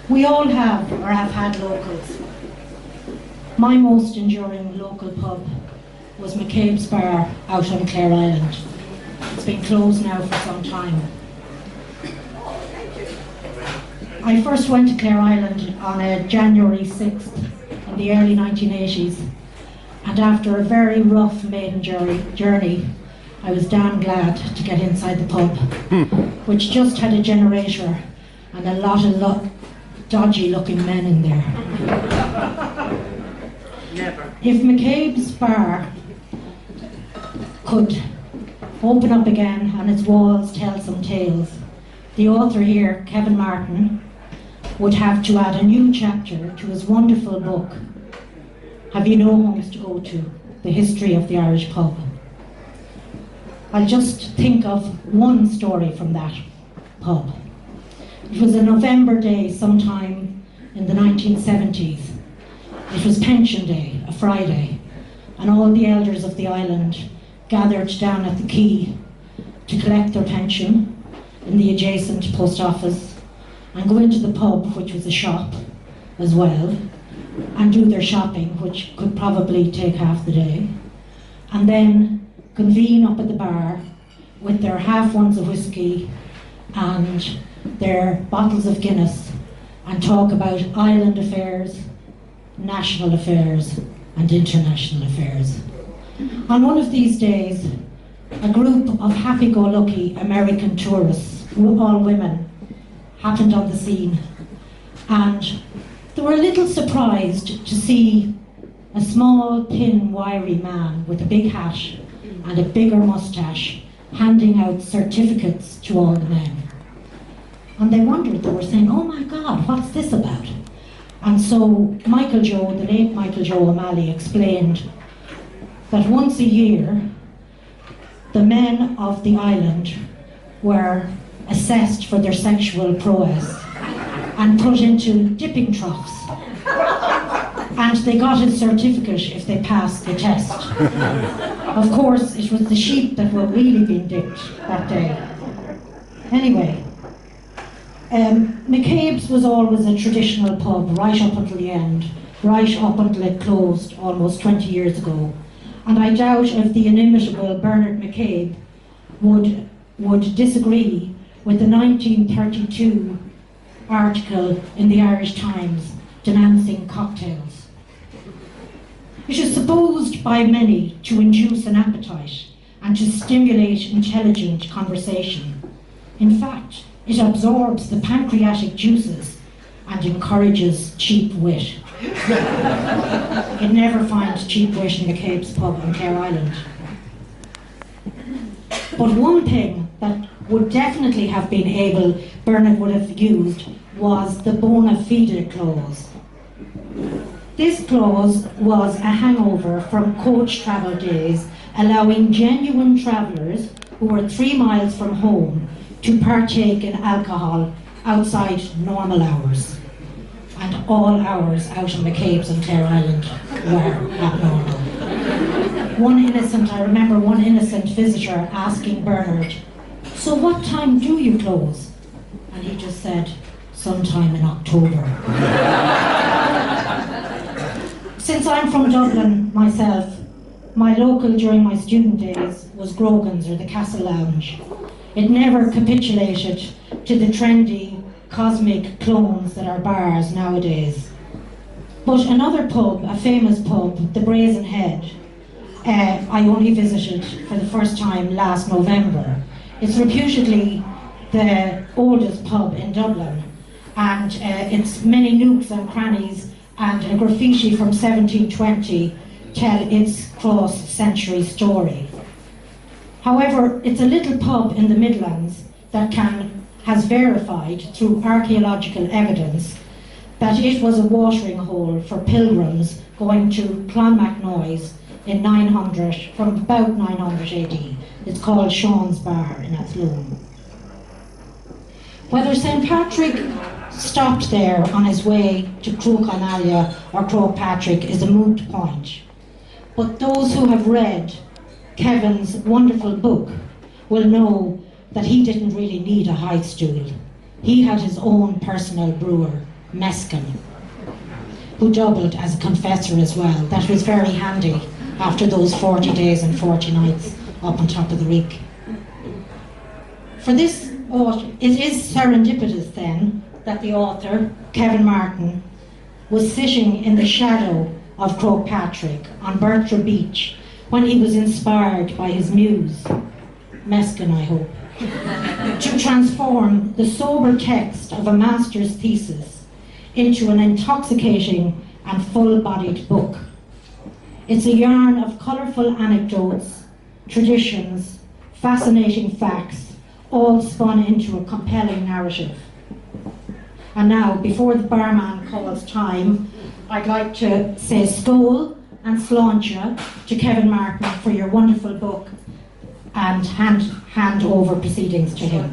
We all have or have had locals. My most enduring local pub was McCabe's Bar out on Clare Island. It's been closed now for some time. I first went to Clare Island on a January 6th in the early 1980s, and after a very rough maiden journey, I was damn glad to get inside the pub, which just had a generator and a lot of dodgy looking men in there. Never. If McCabe's Bar could open up again and its walls tell some tales, the author here, Kevin Martin, would have to add a new chapter to his wonderful book, Have You No Homes to Go To? The History of the Irish Pub. I'll just think of one story from that pub. It was a November day sometime in the 1970s. It was Pension Day, a Friday, and all the elders of the island gathered down at the quay to collect their pension in the adjacent post office and go into the pub, which was a shop as well, and do their shopping, which could probably take half the day, and then convene up at the bar with their half ones of whiskey and their bottles of Guinness and talk about island affairs, national affairs and international affairs. On one of these days, a group of happy-go-lucky American tourists, all women, happened on the scene, and they were a little surprised to see a small, thin, wiry man with a big hat and a bigger moustache handing out certificates to all the men. And they wondered, they were saying, oh my God, what's this about? And so Michael Joe, the late Michael Joe O'Malley, explained that once a year, the men of the island were assessed for their sexual prowess and put into dipping troughs. And they got a certificate if they passed the test. Of course, it was the sheep that were really being dipped that day. Anyway, McCabe's was always a traditional pub right up until the end, right up until it closed almost 20 years ago. And I doubt if the inimitable Bernard McCabe would disagree with the 1932 article in the Irish Times denouncing cocktails. It is supposed by many to induce an appetite and to stimulate intelligent conversation. In fact, it absorbs the pancreatic juices and encourages cheap wit. You'd never find cheap wit in McCabe's pub on Clare Island. But one thing that would definitely have been able, Bernard would have used, was the bona fide clause. This clause was a hangover from coach travel days, allowing genuine travellers who were 3 miles from home to partake in alcohol outside normal hours. And all hours out on McCabe's on Clare Island were abnormal. I remember one innocent visitor asking Bernard, so what time do you close? And he just said, sometime in October. Since I'm from Dublin myself, my local during my student days was Grogan's or the Castle Lounge. It never capitulated to the trendy, cosmic clones that are bars nowadays. But another pub, a famous pub, the Brazen Head, I only visited for the first time last November. It's reputedly the oldest pub in Dublin, and its many nooks and crannies and a graffiti from 1720 tell its cross-century story. However, it's a little pub in the Midlands that has verified through archaeological evidence that it was a watering hole for pilgrims going to Clonmacnoise in 900, from about 900 AD. It's called Sean's Bar in Athlone. Whether St. Patrick stopped there on his way to Croagh or Croagh Patrick is a moot point. But those who have read Kevin's wonderful book will know that he didn't really need a high stool. he had his own personal brewer, Meskin, who doubled as a confessor as well. That was very handy after those 40 days and 40 nights up on top of the reek. For this, it is serendipitous then that the author, Kevin Martin, was sitting in the shadow of Croagh Patrick on Bertra Beach when he was inspired by his muse, Meskin I hope, to transform the sober text of a master's thesis into an intoxicating and full-bodied book. It's a yarn of colourful anecdotes, traditions, fascinating facts, all spun into a compelling narrative. And now, before the barman calls time, I'd like to say skål and sláinte to Kevin Martin for your wonderful book and hand over proceedings to him.